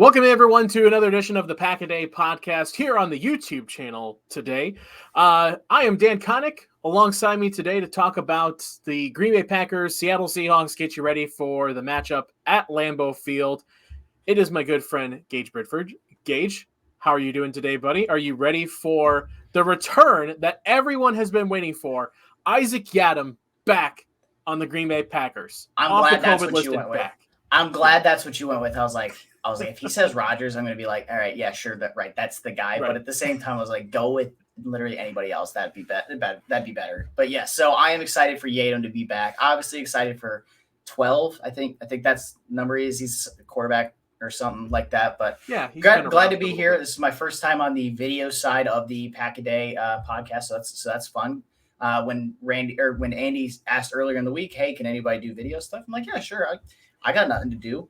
Welcome everyone to another edition of the Pack-A-Day podcast here on the YouTube channel today. I am Dan Kotnik. Alongside me today to talk about the Green Bay Packers, Seattle Seahawks, get you ready for the matchup at Lambeau Field. It is my good friend, Gage Bridgford. Gage, how are you doing today, buddy? Are you ready for the return that everyone has been waiting for? Isaac Yiadom back on the Green Bay Packers. I'm glad that's what you went with. I'm glad that's what you went with. I was like, if he says Rodgers, I'm going to be like, all right, yeah, sure, that's the guy. Right. But at the same time, I was like, go with literally anybody else. That'd be better. But yeah, so I am excited for Yiadom to be back. Obviously excited for 12. I think that's number is. He's a quarterback or something like that. But yeah, glad to be here. This is my first time on the video side of the Pack-A-Day podcast, so that's fun. When Andy asked earlier in the week, hey, can anybody do video stuff? I'm like, yeah, sure. I got nothing to do.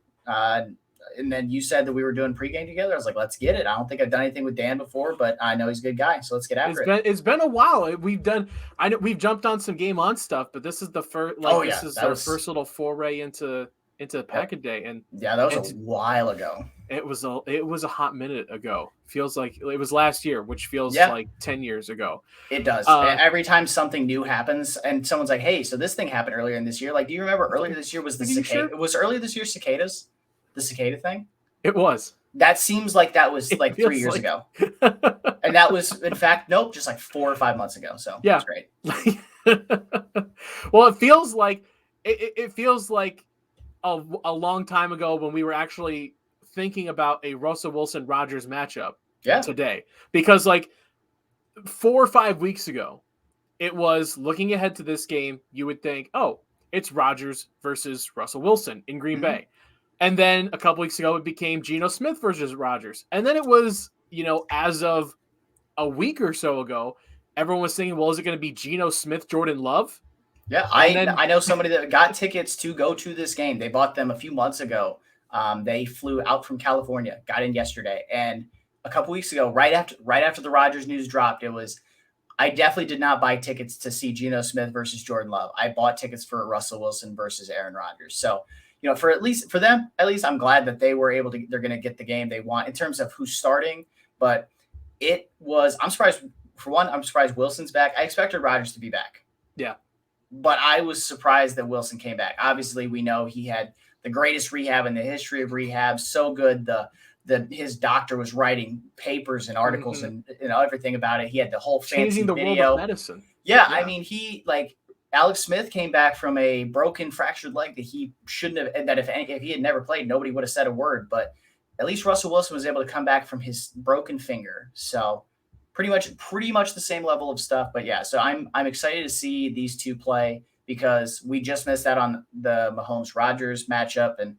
And then you said that we were doing pregame together. I was like, let's get it. I don't think I've done anything with Dan before, but I know he's a good guy. So let's get after it. It's been a while. We've jumped on some game on stuff, but this is the first, this is our first little foray into Pack-A-Day. And yeah, that was a while ago. It was a hot minute ago. Feels like it was last year, which feels like 10 years ago. It does. Every time something new happens and someone's like, hey, so this thing happened earlier in this year. Like, do you remember earlier this year was the cicada? Sure? It was earlier this year cicadas? The cicada thing? It was. That seems like that was like 3 years ago. And that was, in fact, just like 4 or 5 months ago. So yeah, that's great. Well, it feels like a long time ago when we were actually thinking about a Russell Wilson Rodgers matchup today. Because like 4 or 5 weeks ago, it was looking ahead to this game, you would think, oh, it's Rodgers versus Russell Wilson in Green Bay. And then a couple weeks ago, it became Geno Smith versus Rodgers. And then it was, as of a week or so ago, everyone was thinking, well, is it going to be Geno Smith, Jordan Love? Yeah, I know somebody that got tickets to go to this game. They bought them a few months ago. They flew out from California, got in yesterday. And a couple weeks ago, right after the Rodgers news dropped, I definitely did not buy tickets to see Geno Smith versus Jordan Love. I bought tickets for Russell Wilson versus Aaron Rodgers. So, for them, I'm glad that they're going to get the game they want in terms of who's starting. But I'm surprised. For one, I'm surprised Wilson's back. I expected Rodgers to be back. Yeah. But I was surprised that Wilson came back. Obviously, we know he had the greatest rehab in the history of rehab. So good. His doctor was writing papers and articles and everything about it. He had the whole fancy changing the video. World of medicine. Yeah, I mean, Alex Smith came back from a broken, fractured leg that he shouldn't have. That if he had never played, nobody would have said a word. But at least Russell Wilson was able to come back from his broken finger. So pretty much the same level of stuff. But yeah, so I'm excited to see these two play because we just missed out on the Mahomes-Rodgers matchup, and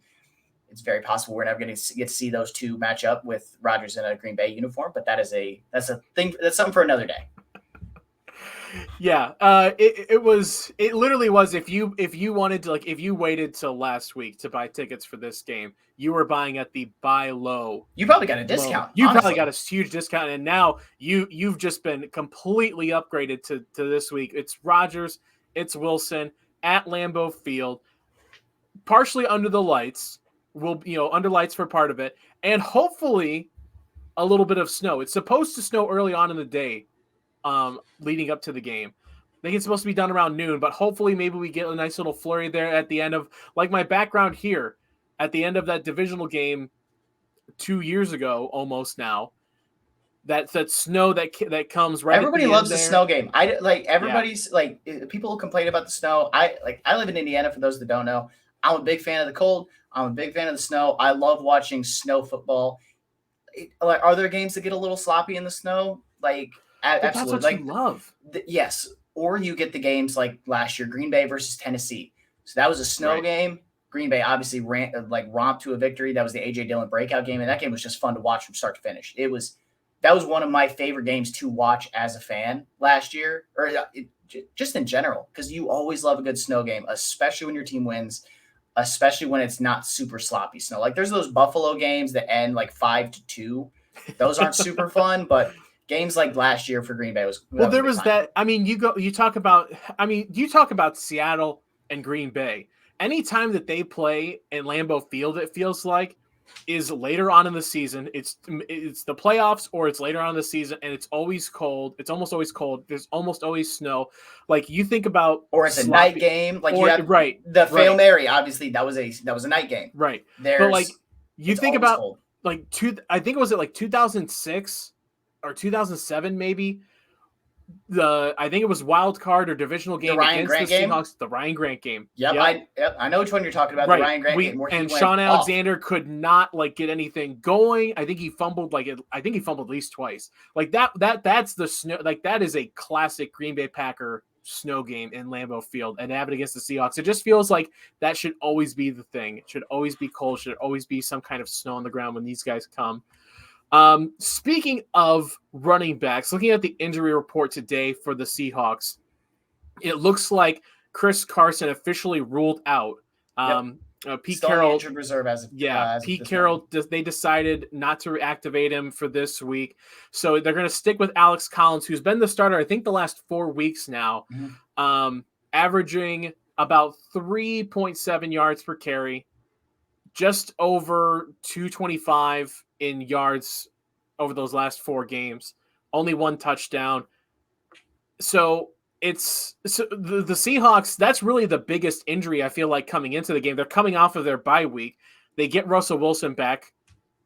it's very possible we're never going to get to see those two match up with Rodgers in a Green Bay uniform. But that's something for another day. Yeah, it literally was if you wanted to, if you waited till last week to buy tickets for this game, you were buying at the buy low. You probably got a discount. You probably got a huge discount, and now you've just been completely upgraded to this week. It's Rodgers, it's Wilson at Lambeau Field, partially under the lights. Under lights for part of it, and hopefully a little bit of snow. It's supposed to snow early on in the day. Leading up to the game. I think it's supposed to be done around noon, but hopefully maybe we get a nice little flurry there at the end of, like my background here, at the end of that divisional game 2 years ago, almost now. That snow that comes right. Everybody loves the snow game. People complain about the snow. I live in Indiana. For those that don't know, I'm a big fan of the cold. I'm a big fan of the snow. I love watching snow football. Are there games that get a little sloppy in the snow? Absolutely. That's what you love. Yes. Or you get the games like last year, Green Bay versus Tennessee. So that was a snow game. Green Bay obviously romped to a victory. That was the A.J. Dillon breakout game, and that game was just fun to watch from start to finish. That was one of my favorite games to watch as a fan last year, or just in general, because you always love a good snow game, especially when your team wins, especially when it's not super sloppy snow. Like there's those Buffalo games that end 5-2. Those aren't super fun, but games like last year for Green Bay was there was that. I mean, you talk about Seattle and Green Bay. Anytime that they play in Lambeau Field, it feels like is later on in the season. It's the playoffs or it's later on in the season, and it's always cold. It's almost always cold. There's almost always snow. Like you think about, or it's a night game. Like or, you have the Fail Mary. Obviously, that was a night game. Right. But like you think about cold. Like I think it was like 2006 or 2007 maybe. I think it was wild card or divisional game against the Seahawks, the Ryan Grant game. Yep. I know which one you're talking about. Right. The Ryan Grant game. And Sean Alexander could not like get anything going. I think he fumbled at least twice. Like that's the snow. Like that is a classic Green Bay Packer snow game in Lambeau Field, and have it against the Seahawks. It just feels like that should always be the thing. It should always be cold. Should always be some kind of snow on the ground when these guys come. Speaking of running backs, looking at the injury report today for the Seahawks, it looks like Chris Carson officially ruled out. Pete Still Carroll, injured reserve Pete Carroll, they decided not to reactivate him for this week. So they're going to stick with Alex Collins, who's been the starter, I think, the last 4 weeks now, averaging about 3.7 yards per carry, just over 225 in yards over those last 4 games, only 1 touchdown. So the Seahawks, that's really the biggest injury I feel like coming into the game. They're coming off of their bye week. They get Russell Wilson back.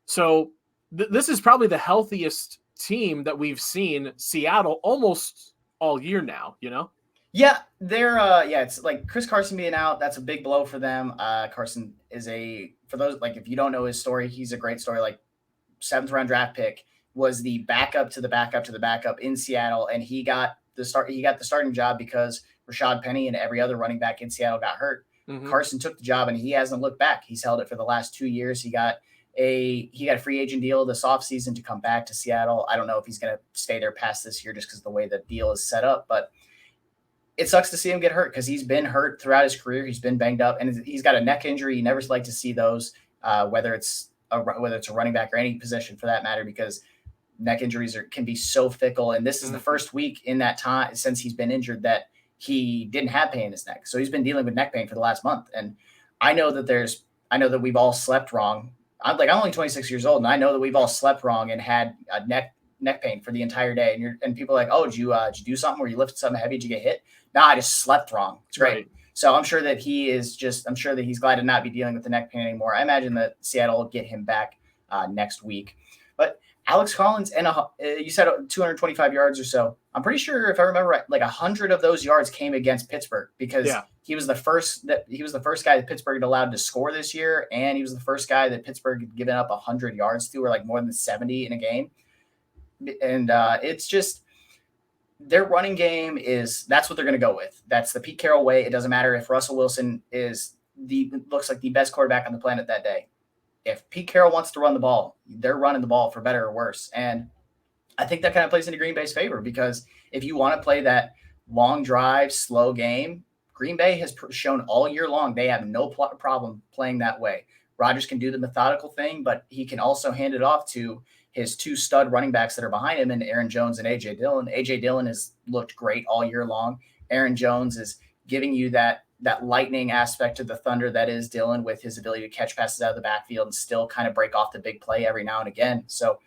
So this is probably the healthiest team that we've seen Seattle almost all year now, you know? Yeah, they're it's like Chris Carson being out, that's a big blow for them. Carson is for those, like, if you don't know his story, he's a great story. Like 7th round draft pick, was the backup to the backup to the backup in Seattle, and he got the starting job because Rashad Penny and every other running back in Seattle got hurt. Carson took the job and he hasn't looked back. He's held it for the last 2 years. He got a free agent deal this offseason to come back to Seattle. I don't know if he's going to stay there past this year just because of the way the deal is set up, but it sucks to see him get hurt because he's been hurt throughout his career. He's been banged up, and he's got a neck injury. You never like to see those, whether it's a running back or any position for that matter, because neck injuries can be so fickle. And this is the first week in that time since he's been injured that he didn't have pain in his neck. So he's been dealing with neck pain for the last month. And I know that we've all slept wrong. I'm only 26 years old, and I know that we've all slept wrong and had a neck pain for the entire day. And people are like, oh, did you do something where you lifted something heavy? Did you get hit? No, I just slept wrong. It's great. Right. So I'm sure that he's glad to not be dealing with the neck pain anymore. I imagine that Seattle will get him back next week. But Alex Collins, and you said 225 yards or so. I'm pretty sure, if I remember right, like 100 of those yards came against Pittsburgh because he was the first guy that Pittsburgh had allowed to score this year, and he was the first guy that Pittsburgh had given up 100 yards to, or like more than 70 in a game. And it's just their running game that's what they're going to go with. That's the Pete Carroll way. It doesn't matter if Russell Wilson looks like the best quarterback on the planet that day. If Pete Carroll wants to run the ball, they're running the ball for better or worse. And I think that kind of plays into Green Bay's favor, because if you want to play that long drive, slow game, Green Bay has shown all year long they have no problem playing that way. Rodgers can do the methodical thing, but he can also hand it off to his 2 stud running backs that are behind him, and Aaron Jones and A.J. Dillon. A.J. Dillon has looked great all year long. Aaron Jones is giving you that lightning aspect of the thunder that is Dillon, with his ability to catch passes out of the backfield and still kind of break off the big play every now and again. So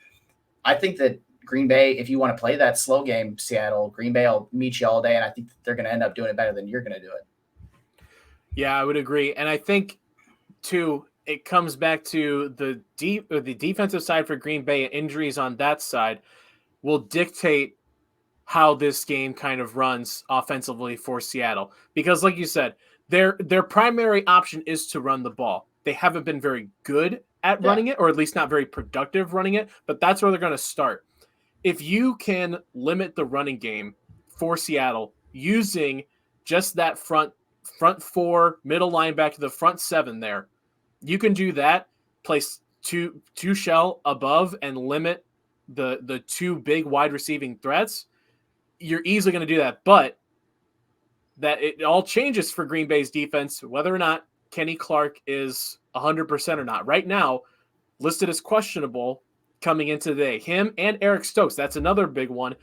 I think that Green Bay, if you want to play that slow game, Seattle, Green Bay will meet you all day, and I think that they're going to end up doing it better than you're going to do it. Yeah, I would agree. And I think, too, it comes back to the defensive side for Green Bay. Injuries on that side will dictate how this game kind of runs offensively for Seattle. Because like you said, their primary option is to run the ball. They haven't been very good at running it, or at least not very productive running it, but that's where they're going to start. If you can limit the running game for Seattle using just that front 4, middle linebacker, the front 7 there, you can do that, place two shell above and limit the 2 big wide receiving threats. You're easily going to do that, but that it all changes for Green Bay's defense, whether or not Kenny Clark is 100% or not. Right now, listed as questionable coming into today. Him and Eric Stokes, that's another big one.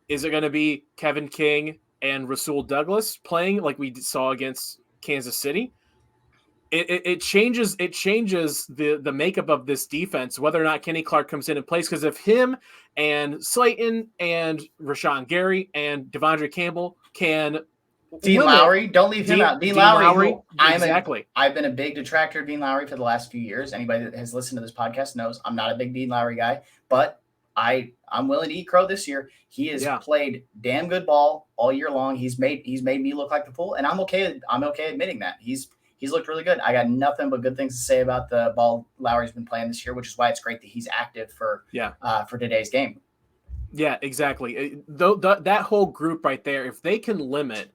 Is it going to be Kevin King and Rasul Douglas playing like we saw against Kansas City? it changes the makeup of this defense, whether or not Kenny Clark comes in and plays. Because if him and Slayton and Rashawn Gary and Devondre Campbell can Dean Lowry, don't leave him out. Dean Lowry, exactly. I've been a big detractor of Dean Lowry for the last few years. Anybody that has listened to this podcast knows I'm not a big Dean Lowry guy, but I'm willing to eat crow this year. He has played damn good ball all year long. He's made me look like the fool, and I'm okay admitting that. He's looked really good. I got nothing but good things to say about the ball Lowry's been playing this year, which is why it's great that he's active for today's game. Yeah, exactly. That whole group right there, if they can limit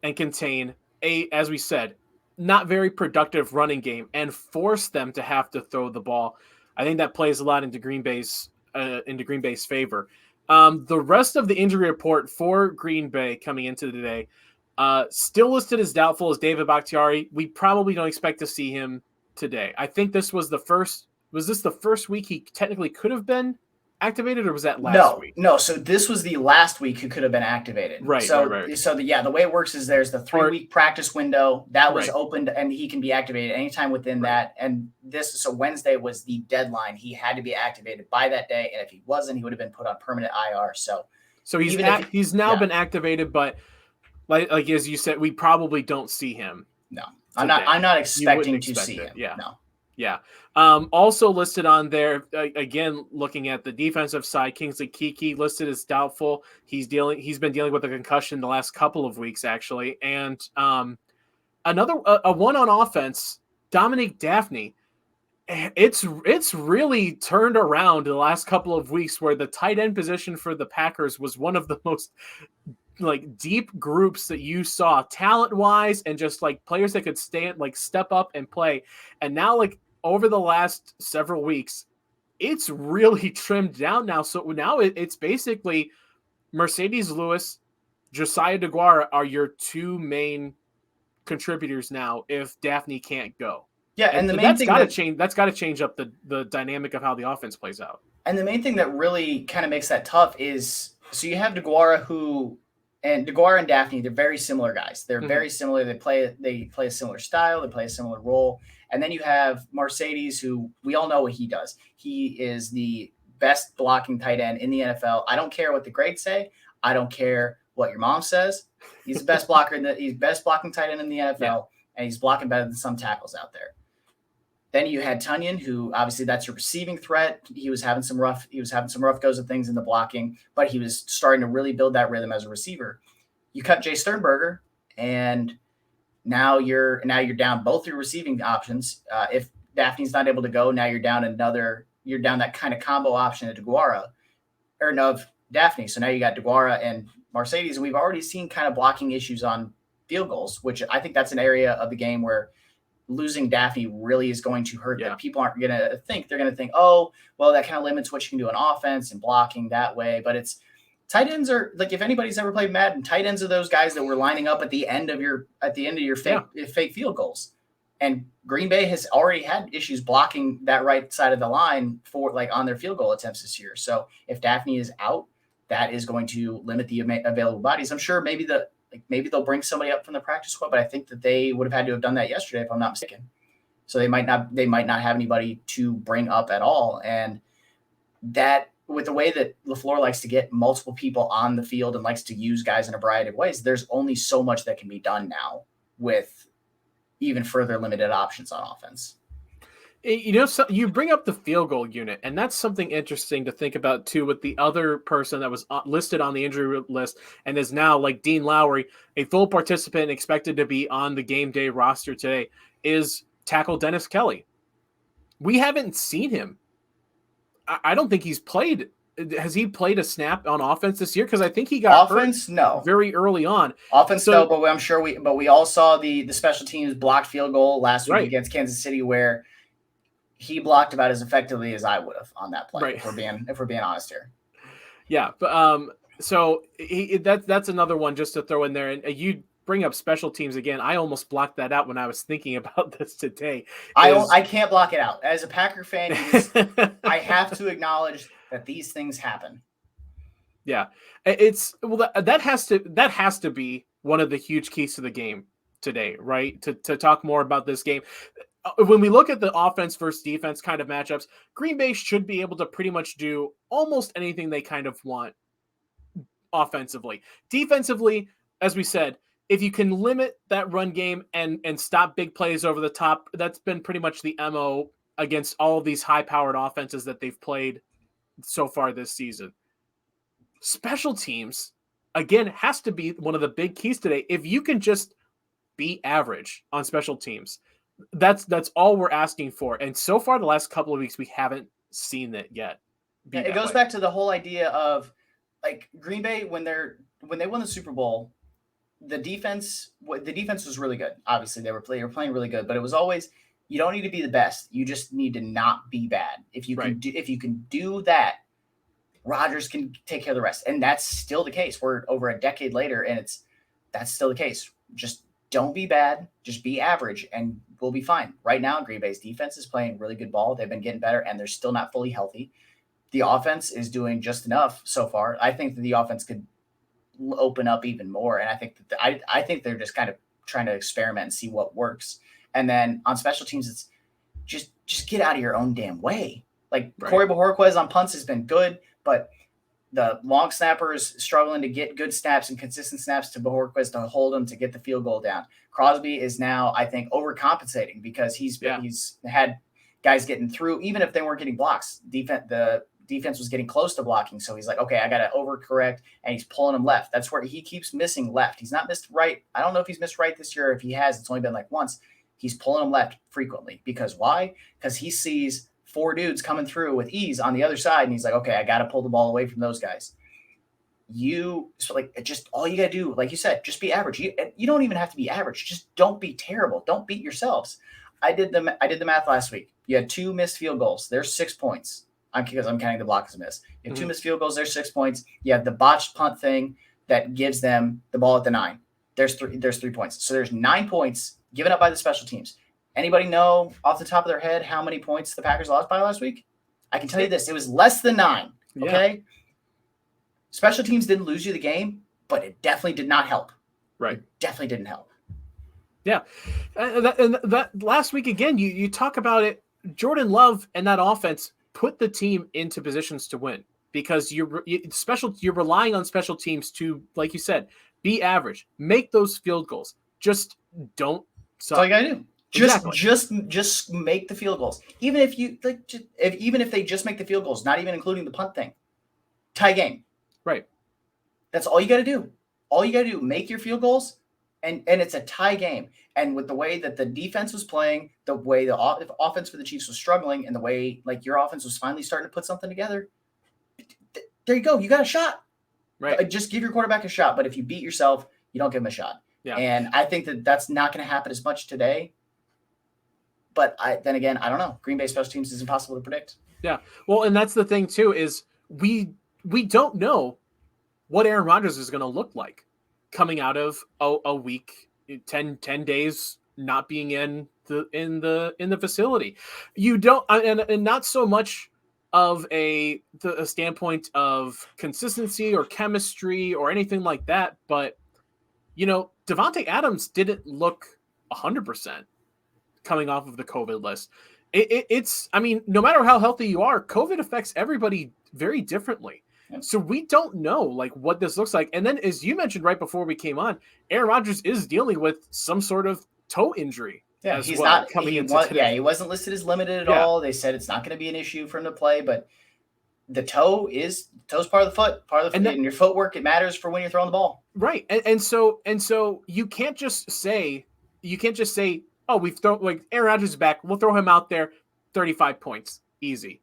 and contain as we said, not very productive running game and force them to have to throw the ball, I think that plays a lot into Green Bay's favor. The rest of the injury report for Green Bay coming into today, still listed as doubtful as David Bakhtiari. We probably don't expect to see him today. I think this was the first week he technically could have been activated, or was that last week? No. So this was the last week who could have been activated. Right. So right. So the way it works is there's the 3-week practice window that was opened, and he can be activated anytime within that. And so Wednesday was the deadline. He had to be activated by that day, and if he wasn't, he would have been put on permanent IR. So he's now been activated, but like as you said, we probably don't see him. No, today. I'm not expecting to see him. Yeah. No. Yeah. Also listed on there, again, looking at the defensive side, Kingsley Keke listed as doubtful. He's been dealing with a concussion the last couple of weeks, actually. And another one on offense, Dominique Daphne. It's really turned around the last couple of weeks, where the tight end position for the Packers was one of the most deep groups that you saw talent wise, and just players that could step up and play. And now over the last several weeks, it's really trimmed down now. So now it's basically Mercedes Lewis, Josiah DeGuara are your two main contributors now if Daphne can't go. Yeah, and the main that's thing that's got to change up the dynamic of how the offense plays out. And the main thing that really kind of makes that tough is, so you have DeGuara and Daphne, they're very similar guys. They're very similar. They play a similar style. They play a similar role. And then you have Mercedes, who we all know what he does. He is the best blocking tight end in the NFL. I don't care what the grades say. I don't care what your mom says. He's the best blocker he's best blocking tight end in the NFL, and he's blocking better than some tackles out there. Then you had Tunyon, who obviously that's your receiving threat. He was having some rough goes of things in the blocking, but he was starting to really build that rhythm as a receiver. You cut Jay Sternberger, and now you're down both your receiving options. If Daphne's not able to go, now you're down that kind of combo option of Daphne. So now you got DeGuara and Mercedes, and we've already seen kind of blocking issues on field goals, which I think that's an area of the game where losing Daphne really is going to hurt. That people aren't going to think. They're going to think, oh, well, that kind of limits what you can do on offense and blocking that way. But it's tight ends are if anybody's ever played Madden, tight ends are those guys that were lining up at the end of your fake field goals. And Green Bay has already had issues blocking that right side of the line for on their field goal attempts this year. So if Daphne is out, that is going to limit the available bodies. I'm sure maybe they'll bring somebody up from the practice squad, but I think that they would have had to have done that yesterday, if I'm not mistaken. So they might not have anybody to bring up at all. And that, with the way that LaFleur likes to get multiple people on the field and likes to use guys in a variety of ways, there's only so much that can be done now with even further limited options on offense. So you bring up the field goal unit, and that's something interesting to think about too, with the other person that was listed on the injury list and is now, like Dean Lowry, a full participant expected to be on the game day roster today, is tackle Dennis Kelly. We haven't seen him. I don't think he's played. Has he played a snap on offense this year? Because I think he got offense. No, very early on. Offense, no, but I'm sure we all saw the special teams blocked field goal last week against Kansas City, where he blocked about as effectively as I would have on that play. If we're being honest here. Yeah, but so that's another one just to throw in there. And you bring up special teams again. I almost blocked that out when I was thinking about this today. I can't block it out. As a Packer fan, I have to acknowledge that these things happen. Yeah, that has to be one of the huge keys to the game. today, right? To talk more about this game. When we look at the offense versus defense kind of matchups, Green Bay should be able to pretty much do almost anything they kind of want offensively. Defensively, as we said, if you can limit that run game and stop big plays over the top, that's been pretty much the MO against all of these high-powered offenses that they've played so far this season. Special teams, again, has to be one of the big keys today. If you can just be average on special teams, that's all we're asking for. And so far, the last couple of weeks, we haven't seen that yet. It goes back to the whole idea of like Green Bay when they won the Super Bowl, the defense was really good. Obviously, they were playing really good, but it was always you don't need to be the best. You just need to not be bad. If you can do that, Rodgers can take care of the rest, and that's still the case. We're over a decade later, and that's still the case. Just don't be bad. Just be average, and we'll be fine. Right now, Green Bay's defense is playing really good ball. They've been getting better, and they're still not fully healthy. The offense is doing just enough so far. I think that the offense could open up even more, and I think that I think they're just kind of trying to experiment and see what works. And then on special teams, it's just get out of your own damn way. Like Corey Bojorquez on punts has been good, but the long snappers struggling to get good snaps and consistent snaps to Bojorquez to hold him to get the field goal down. Crosby is now, I think, overcompensating because he's had guys getting through, even if they weren't getting blocks. The defense was getting close to blocking, so he's like, okay, I got to overcorrect, and he's pulling them left. That's where he keeps missing left. He's not missed right. I don't know if he's missed right this year. If he has, it's only been like once. He's pulling them left frequently. Because why? Because he sees 4 dudes coming through with ease on the other side, and he's like, okay, I got to pull the ball away from those guys. Just all you got to do, like you said, just be average. You don't even have to be average. Just don't be terrible. Don't beat yourselves. I did the math last week. You had 2 missed field goals. There's 6 points. Because I'm counting the block as a miss. You have 2 missed field goals. There's 6 points. You have the botched punt thing that gives them the ball at the 9. There's 3 points. So there's 9 points given up by the special teams. Anybody know off the top of their head how many points the Packers lost by last week? I can tell you this. It was less than 9. Okay? Yeah. Special teams didn't lose you the game, but it definitely did not help. Right. It definitely didn't help. Yeah. That last week, again, you talk about it. Jordan Love and that offense put the team into positions to win because you're relying on special teams to, like you said, be average, make those field goals. Just don't suck. That's all you gotta do. Just make the field goals. Even if even if they just make the field goals, not even including the punt thing, tie game. Right. That's all you got to do. All you got to do, make your field goals, and it's a tie game. And with the way that the defense was playing, the way the offense for the Chiefs was struggling, and the way like your offense was finally starting to put something together, there you go. You got a shot. Right. Just give your quarterback a shot. But if you beat yourself, you don't give him a shot. Yeah. And I think that that's not going to happen as much today. But then again, I don't know. Green Bay special teams is impossible to predict. Yeah. Well, and that's the thing too is we don't know what Aaron Rodgers is going to look like coming out of a week, 10 days not being in the facility. You don't, and not so much of a standpoint of consistency or chemistry or anything like that, but Davante Adams didn't look 100% coming off of the COVID list. It's no matter how healthy you are, COVID affects everybody very differently. So we don't know what this looks like. And then as you mentioned right before we came on, Aaron Rodgers is dealing with some sort of toe injury. Yeah, he's not coming in. He wasn't listed as limited at all. They said it's not going to be an issue for him to play, but the toe's part of the foot, and your footwork, it matters for when you're throwing the ball. Right. And so you can't just say, oh, we've thrown Aaron Rodgers is back. We'll throw him out there, 35 points, easy.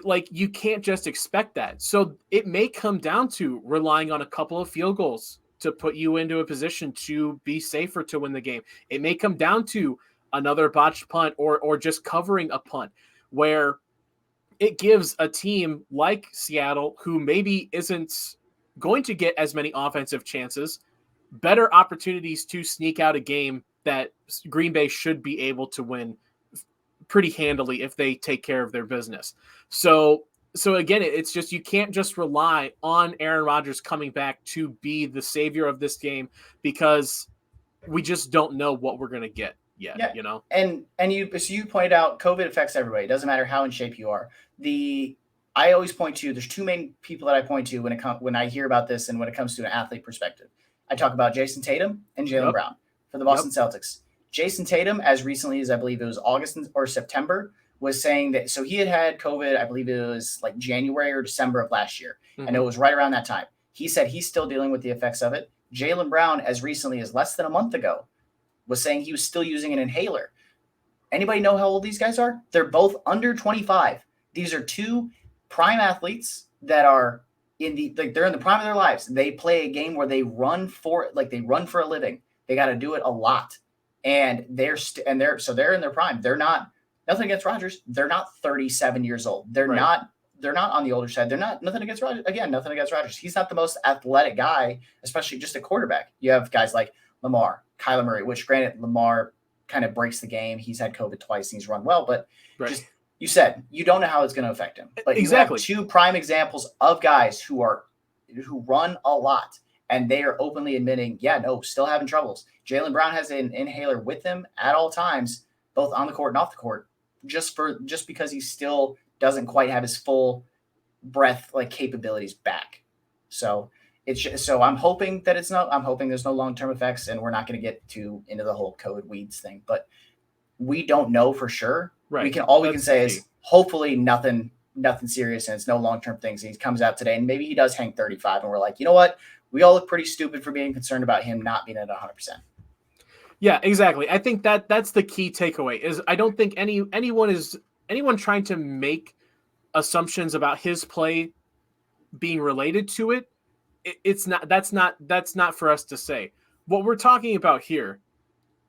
Like you can't just expect that. So it may come down to relying on a couple of field goals to put you into a position to be safer to win the game. It may come down to another botched punt or just covering a punt where it gives a team like Seattle, who maybe isn't going to get as many offensive chances, better opportunities to sneak out a game that Green Bay should be able to win pretty handily if they take care of their business. So again, it's just, you can't just rely on Aaron Rodgers coming back to be the savior of this game, because we just don't know what we're gonna get yet. Yeah. You know, and you pointed out COVID affects everybody. It doesn't matter how in shape you are. I always point to, there's two main people that I point to when I hear about this and when it comes to an athlete perspective. I talk about Jason Tatum and Jaylen Brown for the Boston Celtics. Jason Tatum, as recently as I believe it was August or September, was saying that, so he had COVID, I believe it was like January or December of last year. And it was right around that time. He said he's still dealing with the effects of it. Jaylen Brown, as recently as less than a month ago, was saying he was still using an inhaler. Anybody know how old these guys are? They're both under 25. These are two prime athletes that are they're in the prime of their lives. They play a game where they run for a living. They got to do it a lot. And they're in their prime. They're not, nothing against Rodgers. They're not 37 years old. They're not on the older side. They're not, nothing against Rodgers. Again, nothing against Rodgers. He's not the most athletic guy, especially just a quarterback. You have guys like Lamar, Kyler Murray, which granted Lamar kind of breaks the game. He's had COVID twice and he's run well, but just, you said you don't know how it's going to affect him. But you have two prime examples of guys who run a lot, and they are openly admitting, still having troubles. Jaylen Brown has an inhaler with him at all times, both on the court and off the court, just because he still doesn't quite have his full breath capabilities back. So I'm hoping that I'm hoping there's no long-term effects, and we're not going to get into the whole COVID weeds thing, but we don't know for sure. Right. All we can say is hopefully nothing serious, and it's no long-term things. And he comes out today and maybe he does hang 35, and we're like, you know what? We all look pretty stupid for being concerned about him not being at 100%. Yeah, exactly. I think that's the key takeaway is I don't think anyone trying to make assumptions about his play being related to it. That's not for us to say. What we're talking about here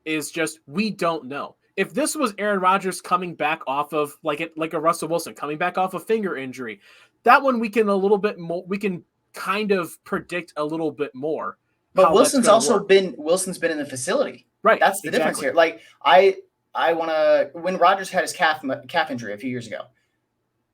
is just, we don't know. If this was Aaron Rodgers coming back off of like a Russell Wilson coming back off a finger injury, that one we can kind of predict a little bit more. But Wilson's been in the facility. Right. That's the difference here. Like I want to, when Rodgers had his calf injury a few years ago,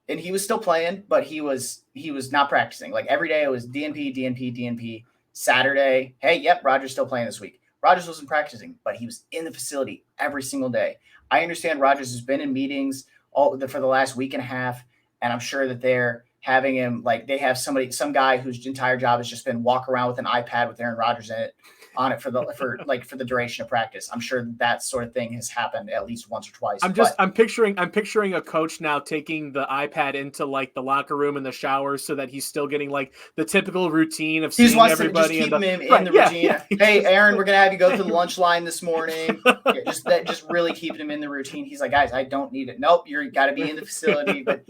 and he was still playing, but he was not practicing. Like every day it was DNP. Saturday, hey, yep, Rodgers still playing this week. Rodgers wasn't practicing, but he was in the facility every single day. I understand Rodgers has been in meetings for the last week and a half, and I'm sure that they're having him, they have some guy whose entire job has just been walk around with an iPad with Aaron Rodgers on it for the duration of practice. I'm sure that sort of thing has happened at least once or twice. I'm picturing a coach now taking the iPad into the locker room and the showers so that he's still getting the typical routine of seeing everybody in the routine. Yeah. Hey, Aaron, we're gonna have you go through the lunch line this morning. Just really keeping him in the routine. He's like, guys, I don't need it. Nope, you got to be in the facility. But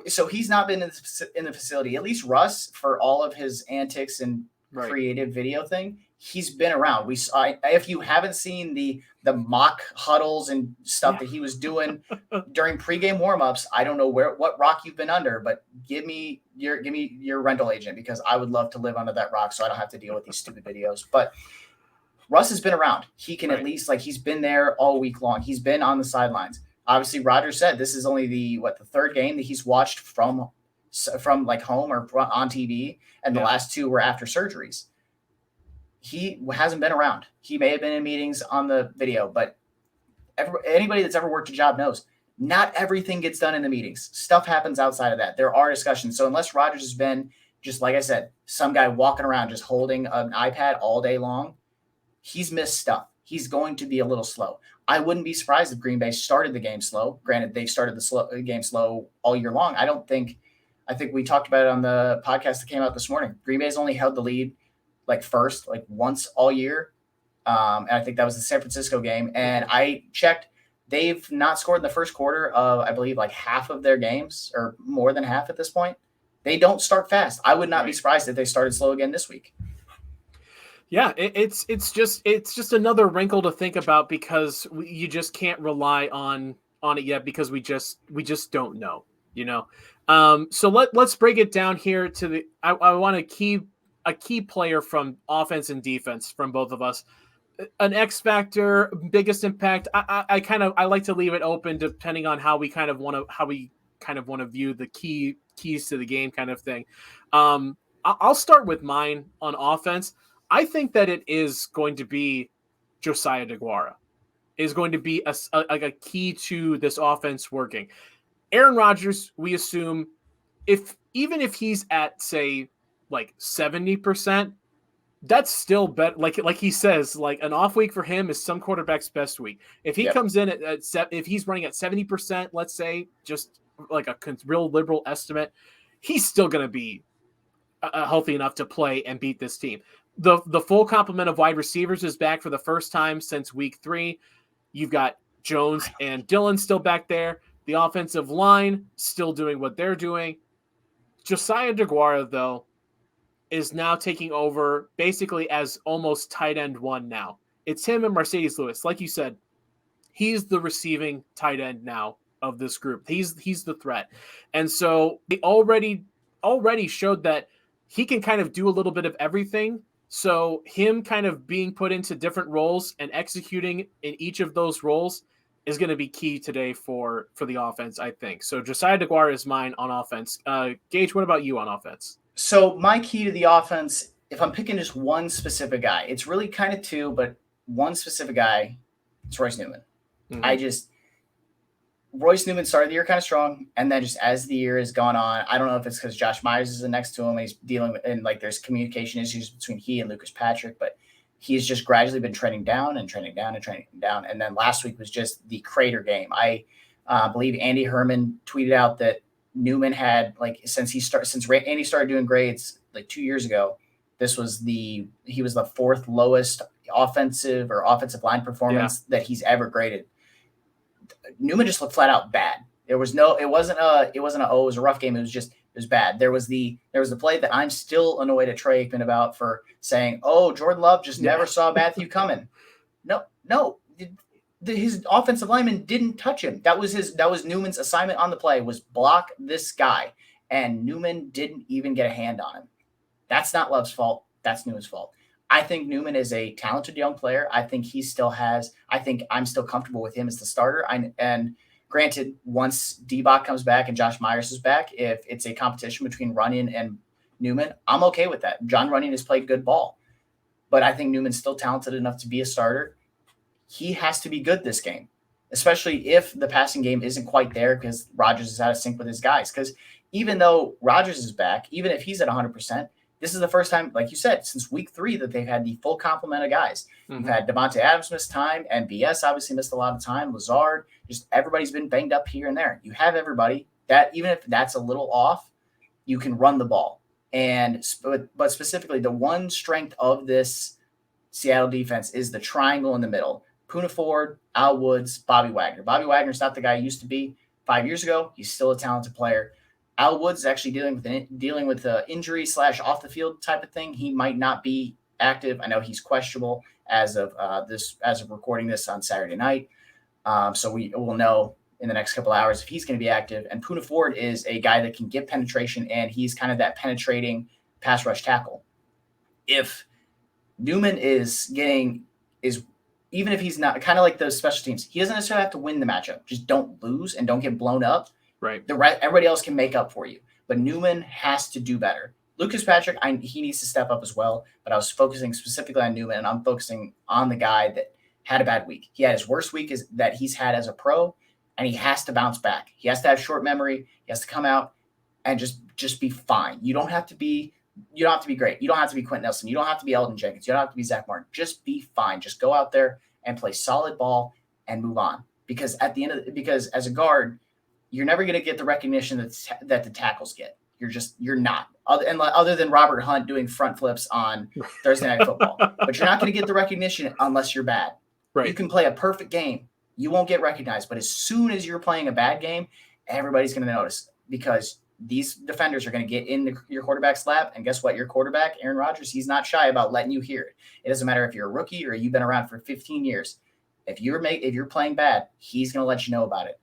so he's not been in the facility. At least Russ, for all of his antics and creative video thing, he's been around. If you haven't seen the mock huddles and stuff that he was doing during pregame warmups, I don't know what rock you've been under, but give me your rental agent, because I would love to live under that rock so I don't have to deal with these stupid videos. But Russ has been around. He can at least he's been there all week long. He's been on the sidelines. Obviously, Rodgers said this is only the third game that he's watched from home or on TV, and the last two were after surgeries. He hasn't been around. He may have been in meetings on the video, but anybody that's ever worked a job knows not everything gets done in the meetings. Stuff happens outside of that. There are discussions. So unless Rodgers has been, just like I said, some guy walking around just holding an iPad all day long, he's missed stuff. He's going to be a little slow. I wouldn't be surprised if Green Bay started the game slow. Granted, they started the game slow all year long. I think we talked about it on the podcast that came out this morning. Green Bay's only held the lead first once all year. And I think that was the San Francisco game. And I checked, they've not scored in the first quarter of, I believe, half of their games, or more than half at this point. They don't start fast. I would not be surprised if they started slow again this week. Yeah, it's just another wrinkle to think about, because you just can't rely on it yet, because we just don't know, So let's break it down here to I want a key player from offense and defense from both of us, an X factor, biggest impact. I like to leave it open depending on how we kind of want to view the keys to the game kind of thing. I'll start with mine on offense. I think that it is going to be Josiah DeGuara is going to be a key to this offense working. Aaron Rodgers, we assume, even if he's at, say, like 70%, that's still better. Like he says, like an off week for him is some quarterback's best week. If he comes in if he's running at 70%, let's say, just like a real liberal estimate, he's still going to be healthy enough to play and beat this team. The full complement of wide receivers is back for the first time since week 3. You've got Jones and Dillon still back there. The offensive line still doing what they're doing. Josiah DeGuara, though, is now taking over basically as almost tight end 1 now. It's him and Mercedes Lewis. Like you said, he's the receiving tight end now of this group. He's the threat. And so they already showed that he can kind of do a little bit of everything. So him kind of being put into different roles and executing in each of those roles is going to be key today for the offense, I think. So Josiah DeGuara is mine on offense. Gage, what about you on offense? So my key to the offense, if I'm picking just one specific guy, it's really kind of two, but one specific guy, it's Royce Newman. Mm-hmm. Royce Newman started the year kind of strong, and then just as the year has gone on, I don't know if it's because Josh Myers is next to him, and he's dealing with, and like there's communication issues between he and Lucas Patrick, but he's just gradually been trending down. And then last week was just the crater game. I believe Andy Herman tweeted out that Newman had, like, since Andy started doing grades like 2 years ago, he was the 4th lowest offensive line performance that he's ever graded. Newman just looked flat out bad. It was a rough game. It was bad. There was the play that I'm still annoyed at Troy Aikman about for saying, "Oh, Jordan Love just never saw Matthew coming." No. His offensive lineman didn't touch him. That was Newman's assignment on the play, was block this guy, and Newman didn't even get a hand on him. That's not Love's fault. That's Newman's fault. I think Newman is a talented young player. I think I'm still comfortable with him as the starter. And granted, once D-Bach comes back and Josh Myers is back, if it's a competition between Runyon and Newman, I'm okay with that. John Runyon has played good ball, but I think Newman's still talented enough to be a starter. He has to be good this game, especially if the passing game isn't quite there because Rodgers is out of sync with his guys. Because even though Rodgers is back, even if he's at 100%, this is the first time, like you said, since week 3 that they've had the full complement of guys. Mm-hmm. You've had Devontae Adams miss time, and BS obviously missed a lot of time. Lazard, just everybody's been banged up here and there. You have everybody that, even if that's a little off, you can run the ball. But specifically, the one strength of this Seattle defense is the triangle in the middle. Poona Ford, Al Woods, Bobby Wagner. Bobby Wagner's not the guy he used to be 5 years ago. He's still a talented player. Al Woods is actually dealing with injury / off the field type of thing. He might not be active. I know he's questionable as of recording this on Saturday night. So we will know in the next couple hours if he's going to be active. And Poona Ford is a guy that can get penetration, and he's kind of that penetrating pass rush tackle. If Newman even if he's not, kind of like those special teams, he doesn't necessarily have to win the matchup. Just don't lose and don't get blown up. Right. Everybody else can make up for you. But Newman has to do better. Lucas Patrick, he needs to step up as well. But I was focusing specifically on Newman, and I'm focusing on the guy that had a bad week. He had his worst week that he's had as a pro, and he has to bounce back. He has to have short memory. He has to come out and just be fine. You don't have to be great. You don't have to be Quentin Nelson. You don't have to be Elton Jenkins. You don't have to be Zach Martin. Just be fine. Just go out there and play solid ball and move on. Because as a guard, you're never going to get the recognition that the tackles get. You're not. Other than Robert Hunt doing front flips on Thursday Night Football. But you're not going to get the recognition unless you're bad. Right. You can play a perfect game. You won't get recognized. But as soon as you're playing a bad game, everybody's going to notice because these defenders are going to get in your quarterback's lap. And guess what? Your quarterback, Aaron Rodgers, he's not shy about letting you hear it. It doesn't matter if you're a rookie or you've been around for 15 years. If you're playing bad, he's going to let you know about it.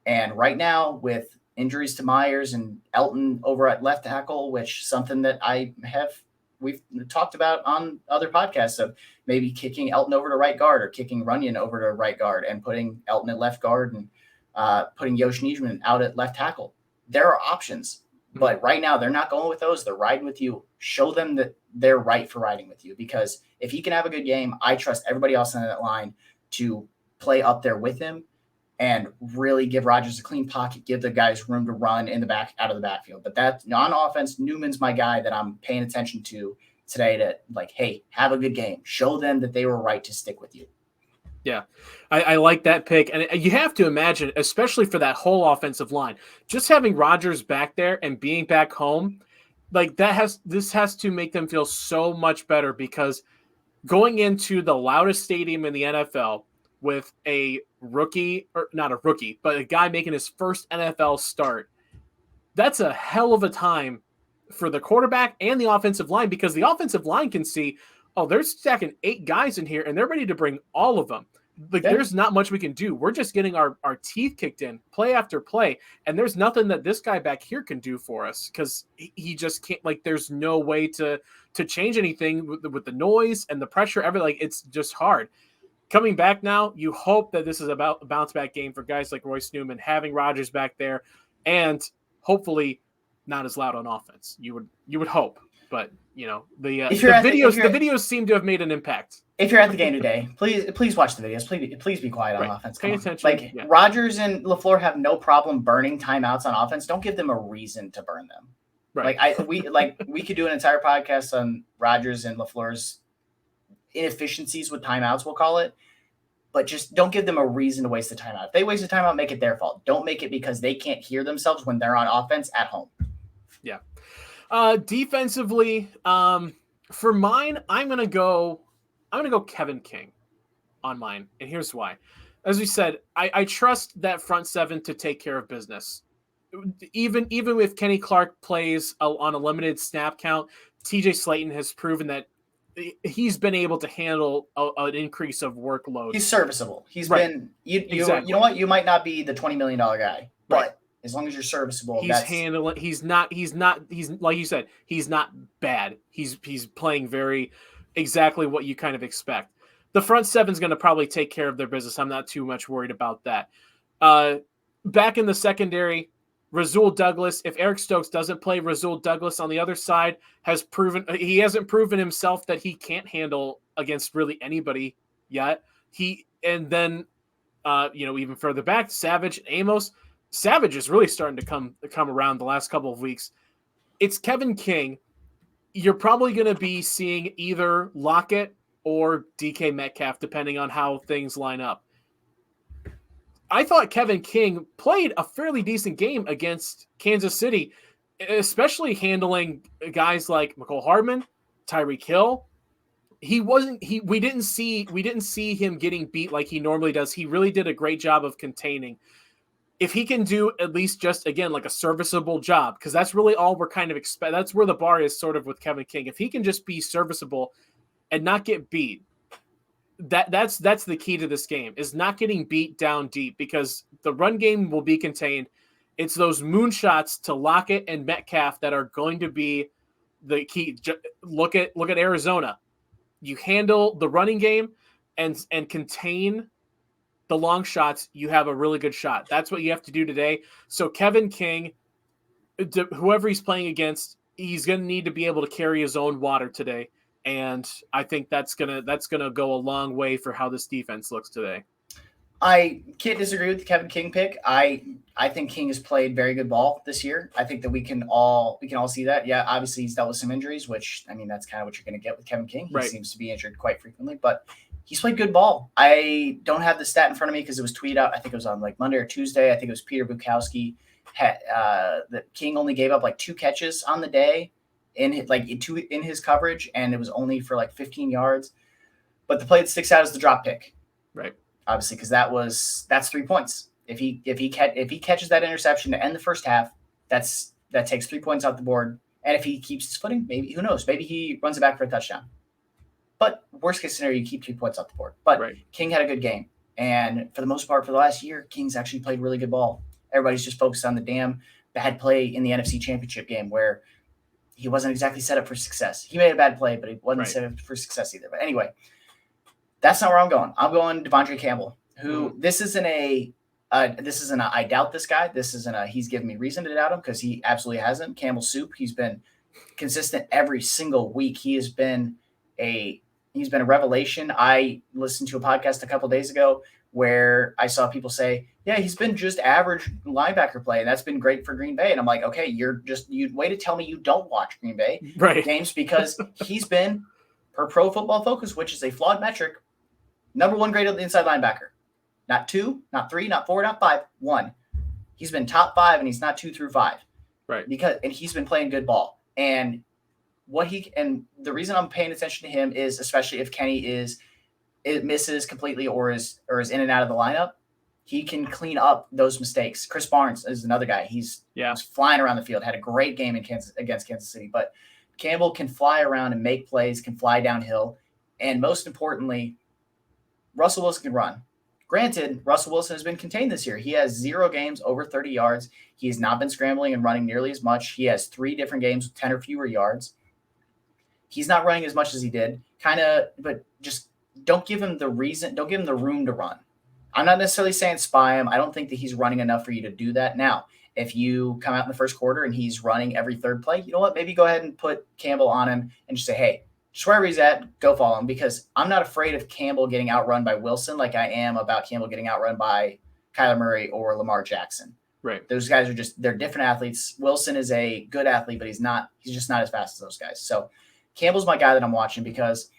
And right now, with injuries to Myers and Elton over at left tackle, which something that we've talked about on other podcasts of maybe kicking Elton over to right guard or kicking Runyon over to right guard and putting Elton at left guard and putting Yosh Nijman out at left tackle. There are options, but right now they're not going with those. They're riding with you. Show them that they're right for riding with you, because if he can have a good game, I trust everybody else on that line to play up there with him and really give Rodgers a clean pocket, give the guys room to run in the back, out of the backfield. But that on offense, Newman's my guy that I'm paying attention to today to like, hey, have a good game. Show them that they were right to stick with you. Yeah, I like that pick. And you have to imagine, especially for that whole offensive line, just having Rodgers back there and being back home, like this has to make them feel so much better, because going into the loudest stadium in the NFL with a rookie, or not a rookie, but a guy making his first NFL start, that's a hell of a time for the quarterback and the offensive line, because the offensive line can see, oh, they're stacking 8 guys in here and they're ready to bring all of them. Like, there's not much we can do. We're just getting our teeth kicked in play after play. And there's nothing that this guy back here can do for us, because he just can't, like, there's no way to change anything with the noise and the pressure. Like, it's just hard. Coming back now, you hope that this is about a bounce back game for guys like Royce Newman, having Rodgers back there, and hopefully not as loud on offense. You would hope, but the videos seem to have made an impact. If you're at the game today, please watch the videos. Please be quiet on offense. Pay attention. Rodgers and LaFleur have no problem burning timeouts on offense. Don't give them a reason to burn them. Right. We could do an entire podcast on Rodgers and LaFleur's inefficiencies with timeouts, we'll call it. But just don't give them a reason to waste the timeout. If they waste the timeout, make it their fault. Don't make it because they can't hear themselves when they're on offense at home. Yeah. Defensively, for mine, I'm gonna go Kevin King on mine, and here's why. As we said, I trust that front seven to take care of business. Even if Kenny Clark plays on a limited snap count, TJ Slayton has proven that he's been able to handle an increase of workload. He's serviceable. He's been you know what? You might not be the $20 million guy, but as long as you're serviceable, he's handling. He's like you said, he's not bad. He's playing very exactly what you kind of expect. The front seven's going to probably take care of their business. I'm not too much worried about that. Back in the secondary, Rasul Douglas. If Eric Stokes doesn't play, Rasul Douglas on the other side hasn't proven himself that he can't handle against really anybody yet. Even further back, Savage and Amos. Savage is really starting to come around the last couple of weeks. It's Kevin King. You're probably going to be seeing either Lockett or DK Metcalf, depending on how things line up. I thought Kevin King played a fairly decent game against Kansas City, especially handling guys like McCole Hardman, Tyreek Hill. We didn't see him getting beat like he normally does. He really did a great job of containing. If he can do at least just, again, like a serviceable job, because that's really all we're kind of expect. That's where the bar is sort of with Kevin King. If he can just be serviceable and not get beat, that's the key to this game, is not getting beat down deep, because the run game will be contained. It's those moonshots to Lockett and Metcalf that are going to be the key. Look at Arizona. You handle the running game and contain the long shots, you have a really good shot. That's what you have to do today. So Kevin King, whoever he's playing against, he's going to need to be able to carry his own water today. And I think that's gonna go a long way for how this defense looks today. I can't disagree with the Kevin King pick. I think King has played very good ball this year. I think that we can all see that. Yeah, obviously he's dealt with some injuries, which, I mean, that's kind of what you're going to get with Kevin King. He seems to be injured quite frequently, but he's played good ball. I don't have the stat in front of me because it was tweeted out. I think it was on like Monday or Tuesday. I think it was Peter Bukowski. That King only gave up like 2 catches on the day in his coverage, and it was only for like 15 yards. But the play that sticks out is the drop pick, right? Obviously, because that's 3 points. If he catches that interception to end the first half, that takes 3 points off the board. And if he keeps his footing, maybe, who knows? Maybe he runs it back for a touchdown. But worst case scenario, you keep 3 points off the board. But King had a good game. And for the most part, for the last year, King's actually played really good ball. Everybody's just focused on the damn bad play in the NFC Championship game where he wasn't exactly set up for success. He made a bad play, but he wasn't set up for success either. But anyway, that's not where I'm going. I'm going Devondre Campbell, who this isn't a I doubt this guy. This isn't a he's given me reason to doubt him, because he absolutely hasn't. Campbell Soup, he's been consistent every single week. He's been a revelation. I listened to a podcast a couple days ago where I saw people say, yeah, he's been just average linebacker play, and that's been great for Green Bay. And I'm like, okay, you way to tell me you don't watch Green Bay games, because he's been, per Pro Football Focus, which is a flawed metric, number one grade of the inside linebacker. Not 2, not 3, not 4, not 5, 1. He's been top 5, and he's not 2 through 5. Right. And he's been playing good ball. And the reason I'm paying attention to him is, especially if Kenny misses completely or is in and out of the lineup, he can clean up those mistakes. Chris Barnes is another guy. He's flying around the field, had a great game against Kansas City. But Campbell can fly around and make plays, can fly downhill. And most importantly, Russell Wilson can run. Granted, Russell Wilson has been contained this year. He has 0 games over 30 yards. He has not been scrambling and running nearly as much. He has 3 different games with 10 or fewer yards. He's not running as much as he did, but just don't give him the room to run. I'm not necessarily saying spy him. I don't think that he's running enough for you to do that. Now, if you come out in the first quarter and he's running every third play, you know what? Maybe go ahead and put Campbell on him and just say, hey, just wherever he's at, go follow him, because I'm not afraid of Campbell getting outrun by Wilson like I am about Campbell getting outrun by Kyler Murray or Lamar Jackson. Right. Those guys they're different athletes. Wilson is a good athlete, but he's just not as fast as those guys. So Campbell's my guy that I'm watching, because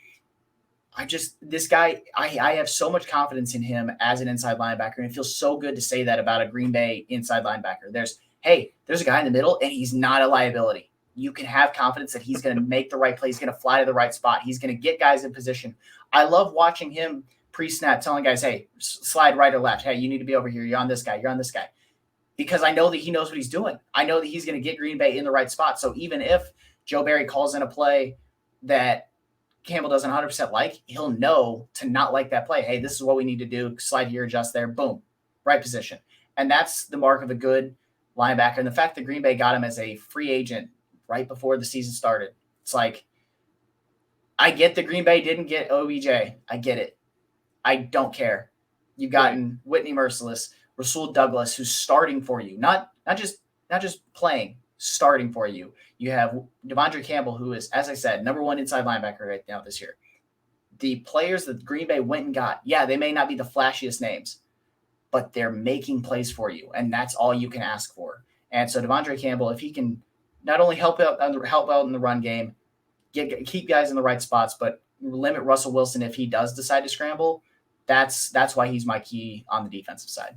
this guy, I have so much confidence in him as an inside linebacker, and it feels so good to say that about a Green Bay inside linebacker. There's a guy in the middle, and he's not a liability. You can have confidence that he's going to make the right play. He's going to fly to the right spot. He's going to get guys in position. I love watching him pre-snap telling guys, hey, slide right or left. Hey, you need to be over here. You're on this guy. You're on this guy. Because I know that he knows what he's doing. I know that he's going to get Green Bay in the right spot. So even if Joe Barry calls in a play that Campbell doesn't 100% like, he'll know to not like that play. Hey, this is what we need to do. Slide here, adjust there. Boom. Right position. And that's the mark of a good linebacker. And the fact that Green Bay got him as a free agent right before the season started, it's like, I get that Green Bay didn't get OBJ. I get it. I don't care. You've gotten Whitney Merciless, Rasul Douglas, who's starting for you. Not just playing, starting for you. You have Devondre Campbell, who is, as I said, number 1 inside linebacker right now this year. The players that Green Bay went and got, they may not be the flashiest names, but they're making plays for you, and that's all you can ask for. And so Devondre Campbell, if he can not only help out in the run game, keep guys in the right spots, but limit Russell Wilson if he does decide to scramble, that's why he's my key on the defensive side.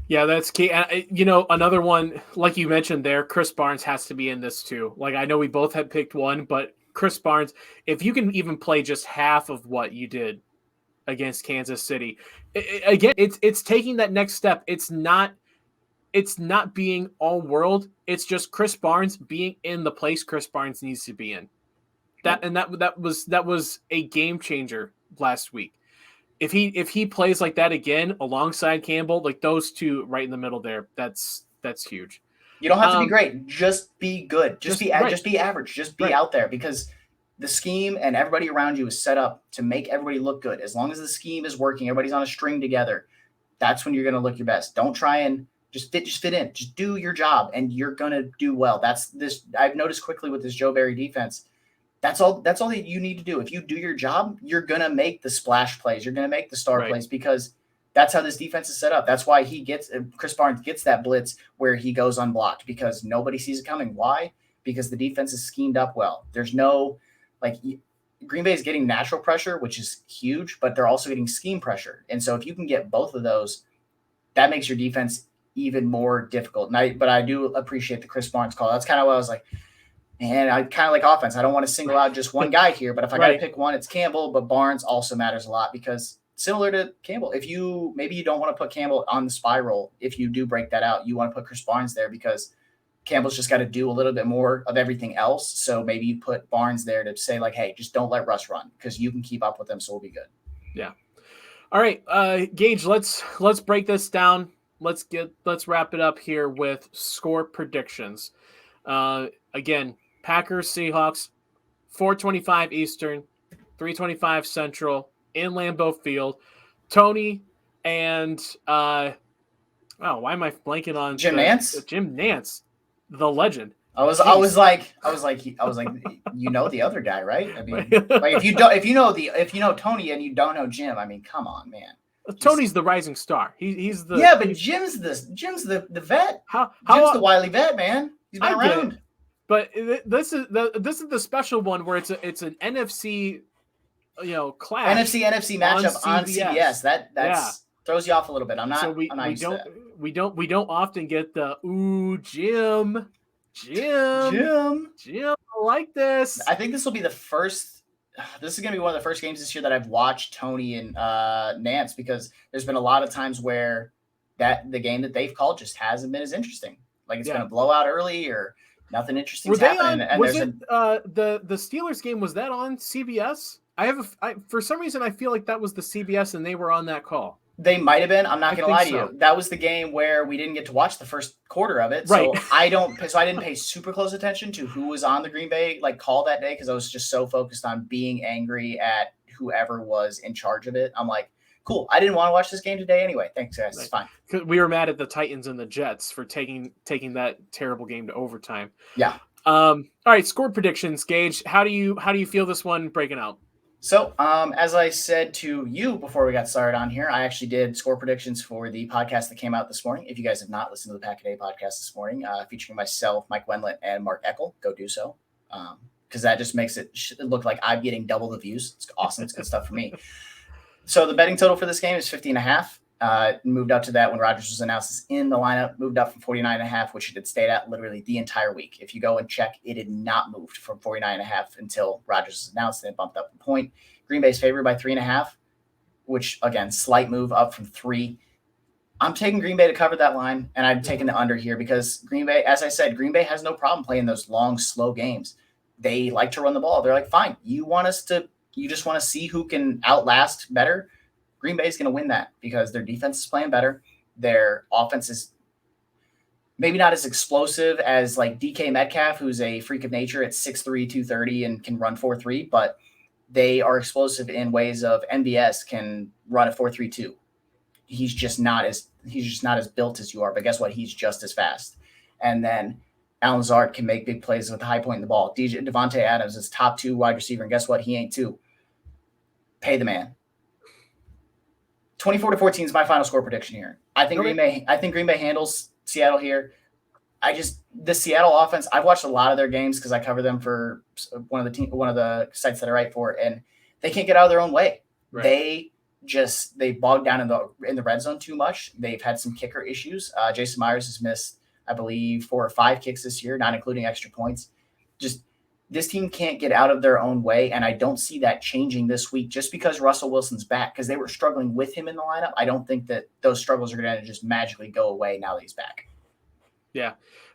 Yeah, that's key. Another one, like you mentioned there, Chris Barnes has to be in this too. Like, I know we both had picked one, but Chris Barnes, if you can even play just half of what you did against Kansas City, it's taking that next step. It's not being all world. It's just Chris Barnes being in the place Chris Barnes needs to be in. That was a game changer last week. If he plays like that again alongside Campbell, like those two right in the middle there, that's huge. You don't have to be great. Just be good. Just be average. Just be out there, because the scheme and everybody around you is set up to make everybody look good. As long as the scheme is working, everybody's on a string together, that's when you're going to look your best. Don't try and just fit in. Just do your job, and you're going to do well. I've noticed quickly with this Joe Barry defense. That's all that you need to do. If you do your job, you're going to make the splash plays. You're going to make the star plays, because that's how this defense is set up. That's why Chris Barnes gets that blitz where he goes unblocked, because nobody sees it coming. Why? Because the defense is schemed up well. There's no, Green Bay is getting natural pressure, which is huge, but they're also getting scheme pressure. And so if you can get both of those, that makes your defense even more difficult. But I do appreciate the Chris Barnes call. That's kind of what I was like, man, I kind of like offense. I don't want to single out just one guy here, but if I got to pick one, it's Campbell. But Barnes also matters a lot, because similar to Campbell, maybe you don't want to put Campbell on the spiral. If you do break that out, you want to put Chris Barnes there, because Campbell's just got to do a little bit more of everything else. So maybe you put Barnes there to say, like, hey, just don't let Russ run, because you can keep up with him, so we'll be good. Yeah. All right, Gage, let's break this down. Let's wrap it up here with score predictions. Again, Packers, Seahawks, 4:25 Eastern, 3:25 Central in Lambeau Field. Tony and why am I blanking on Jim Nantz? Jim Nantz, the legend. I was like, you know the other guy, right? I mean, like if you know Tony and you don't know Jim, I mean, come on, man. Tony's the rising star. He's the but Jim's the vet. How Jim's the wily vet, man. He's been around. It. But this is the special one where it's an NFC, clash. NFC matchup on CBS. That's throws you off a little bit. I'm not. So we don't often get the Jim. I like this. I think this will be the first. This is going to be one of the first games this year that I've watched Tony and Nance, because there's been a lot of times where the game that they've called just hasn't been as interesting. Like it's been a blowout early or nothing interesting happening. The Steelers game, was that on CBS? For some reason I feel like that was the CBS and they were on that call. They might have been. I'm not going to lie to you. That was the game where we didn't get to watch the first quarter of it. So I didn't pay super close attention to who was on the Green Bay call that day, because I was just so focused on being angry at whoever was in charge of it. I'm like, cool. I didn't want to watch this game today anyway. Thanks, guys. It's fine. We were mad at the Titans and the Jets for taking that terrible game to overtime. Yeah. All right. Score predictions, Gage. How do you feel this one breaking out? So, as I said to you before we got started on here, I actually did score predictions for the podcast that came out this morning. If you guys have not listened to the Pack a Day podcast this morning, featuring myself, Mike Wendlandt, and Mark Eckel, go do so. Because that just makes it look like I'm getting double the views. It's awesome. It's good stuff for me. So the betting total for this game is 50.5. Moved up to that when Rodgers was announced as in the lineup, moved up from 49.5, which it had stayed at literally the entire week. If you go and check, it had not moved from 49.5 until Rodgers was announced, and it bumped up a point. Green Bay's favored by 3.5, which again, slight move up from 3. I'm taking Green Bay to cover that line, and I'm taking the under here because Green Bay, as I said, Green Bay has no problem playing those long, slow games. They like to run the ball. They're like, fine, you just want to see who can outlast better. Green Bay is going to win that because their defense is playing better. Their offense is maybe not as explosive as DK Metcalf, who's a freak of nature at 6'3", 230 and can run 4.3, but they are explosive in ways of MBS can run a 4.32. He's just not as built as you are, but guess what? He's just as fast. And then Alan Lazard can make big plays with the high point in the ball. Devontae Adams is top 2 wide receiver, and guess what? He ain't 2. Pay the man. 24-14 is my final score prediction here. I think Green Bay handles Seattle here. The Seattle offense, I've watched a lot of their games because I cover them for one of the sites that I write for, and they can't get out of their own way. Right. They bogged down in the red zone too much. They've had some kicker issues. Jason Myers has missed, I believe, 4 or 5 kicks this year, not including extra points. Just this team can't get out of their own way, and I don't see that changing this week just because Russell Wilson's back, because they were struggling with him in the lineup. I don't think that those struggles are going to just magically go away now that he's back. Yeah,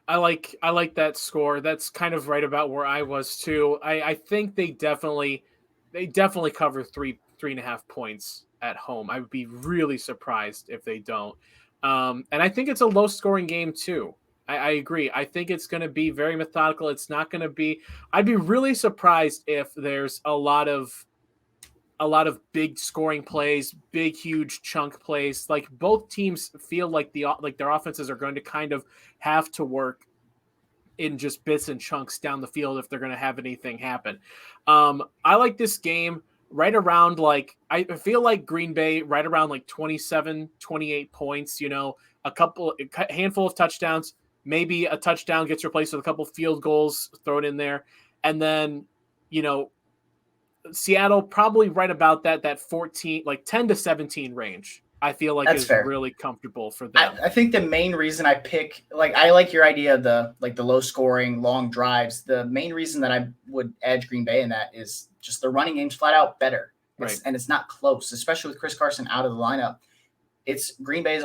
I like that score. That's kind of right about where I was too. I think they definitely cover 3.5 points at home. I would be really surprised if they don't. And I think it's a low scoring game too. I agree. I think it's going to be very methodical. It's not going to be. I'd be really surprised if there's a lot of big scoring plays, big huge chunk plays. Like both teams feel like their offenses are going to kind of have to work in just bits and chunks down the field if they're going to have anything happen. I like this game right around I feel like Green Bay right around 27, 28 points. A handful of touchdowns. Maybe a touchdown gets replaced with a couple field goals thrown in there. And then, Seattle probably right about that 14, 10 to 17 range. I feel like is fair. Really comfortable for them. I think the main reason I pick, I like your idea of the low scoring, long drives. The main reason that I would edge Green Bay in that is just the running game's flat out better. And it's not close, especially with Chris Carson out of the lineup. It's Green Bay's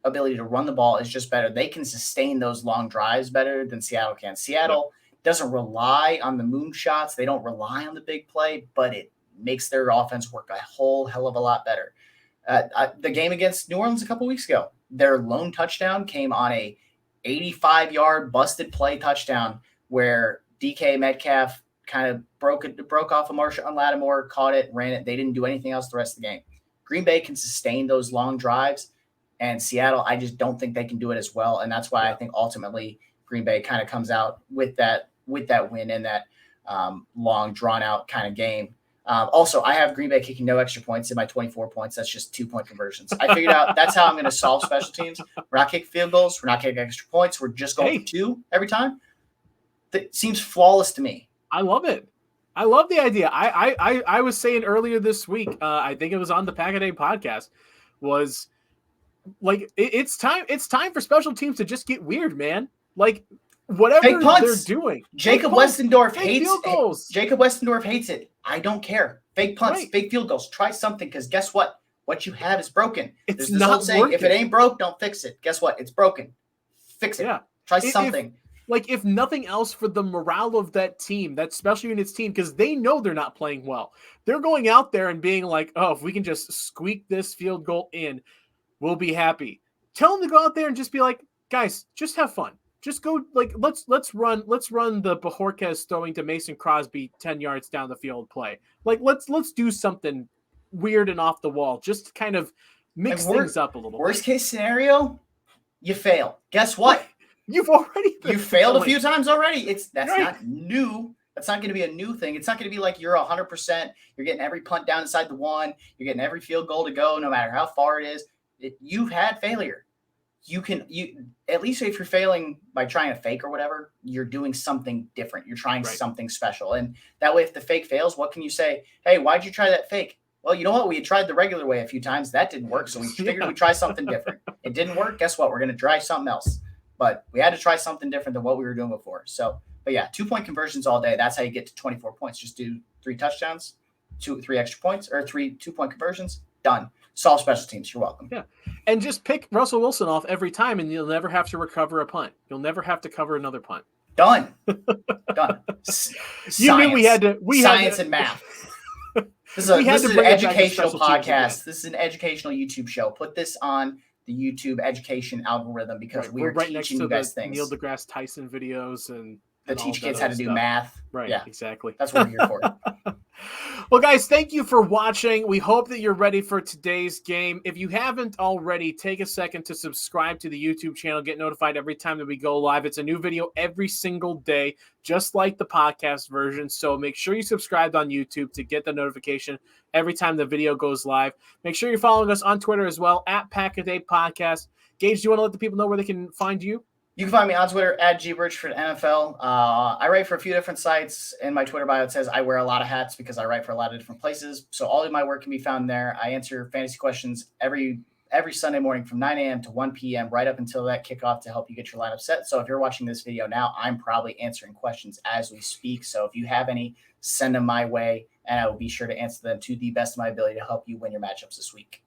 ability to run the ball is just better. They can sustain those long drives better than Seattle can. Seattle doesn't rely on the moon shots. They don't rely on the big play, but it makes their offense work a whole hell of a lot better. The game against New Orleans a couple weeks ago, their lone touchdown came on a 85-yard busted play touchdown where DK Metcalf kind of broke off a Marshawn Lattimore, caught it, ran it. They didn't do anything else the rest of the game. Green Bay can sustain those long drives, and Seattle, I just don't think they can do it as well. And that's why I think ultimately Green Bay kind of comes out with that win and that long drawn out kind of game. Also, I have Green Bay kicking no extra points in my 24 points. That's just 2-point conversions. I figured out that's how I'm going to solve special teams. We're not kicking field goals. We're not kicking extra points. We're just going for 2 every time. That seems flawless to me. I love it. I love the idea. I was saying earlier this week, I think it was on the Pack-A-Day podcast, was like it's time for special teams to just get weird, man. Like whatever they're doing. Jacob Westendorf hates it. Jacob Westendorf hates it. I don't care. Fake punts, fake field goals. Try something, because guess what? What you have is broken. There's this old saying, if it ain't broke, don't fix it. Guess what? It's broken. Fix it. Yeah. Try something. If nothing else, for the morale of that team, that special units team, because they know they're not playing well. They're going out there and being like, oh, if we can just squeak this field goal in, we'll be happy. Tell them to go out there and just be like, guys, just have fun. Just go, like, let's run the Bajorquez throwing to Mason Crosby 10 yards down the field play. Like, let's do something weird and off the wall, just to kind of mix things up a little bit. Worst case scenario, you fail. Guess what? You failed a few times already. That's not new. That's not going to be a new thing. It's not going to be like you're 100%. You're getting every punt down inside the 1. You're getting every field goal to go, no matter how far it is. You've had failure. You at least if you're failing by trying to fake or whatever, you're doing something different. You're trying something special. And that way, if the fake fails, what can you say? Hey, why'd you try that fake? Well, you know what? We had tried the regular way a few times. That didn't work. So we figured we'd try something different. It didn't work. Guess what? We're going to try something else. But we had to try something different than what we were doing before. So, but yeah, 2-point conversions all day. That's how you get to 24 points. Just do 3 touchdowns, 3 extra points, or 3 2-point conversions. Done. Solve special teams. You're welcome. Yeah. And just pick Russell Wilson off every time, and you'll never have to recover a punt. You'll never have to cover another punt. Done. Done. You knew we had to. Science and math. This is an educational podcast. This is an educational YouTube show. Put this on the YouTube education algorithm, because we're right teaching you guys things. Neil deGrasse Tyson videos and teach kids how to do math. Right. Yeah, exactly. That's what we're here for. Well, guys, thank you for watching. We hope that you're ready for today's game. If you haven't already, take a second to subscribe to the YouTube channel. Get notified every time that we go live. It's a new video every single day, just like the podcast version. So make sure you subscribe on YouTube to get the notification every time the video goes live. Make sure you're following us on Twitter as well, at Pack-A-Day Podcast. Gage, do you want to let the people know where they can find you? You can find me on Twitter at GBridgford NFL. I write for a few different sites. In my Twitter bio, it says I wear a lot of hats because I write for a lot of different places. So all of my work can be found there. I answer fantasy questions every Sunday morning from 9 a.m. to 1 p.m. right up until that kickoff to help you get your lineup set. So if you're watching this video now, I'm probably answering questions as we speak. So if you have any, send them my way, and I will be sure to answer them to the best of my ability to help you win your matchups this week.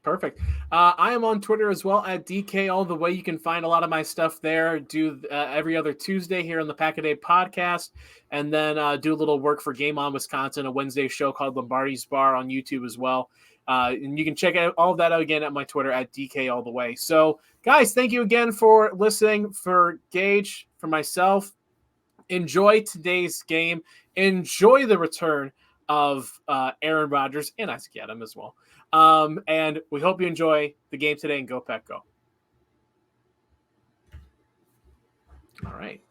Perfect. I am on Twitter as well at DK All The Way. You can find a lot of my stuff there. Do every other Tuesday here on the Pack-A-Day podcast, and then do a little work for Game On Wisconsin, a Wednesday show called Lombardi's Bar on YouTube as well. And you can check out all of that out again at my Twitter at DK All The Way. So, guys, thank you again for listening. For Gage, for myself, enjoy today's game. Enjoy the return of Aaron Rodgers and Isaac Adam as well. And we hope you enjoy the game today, and go Pack Go. All right.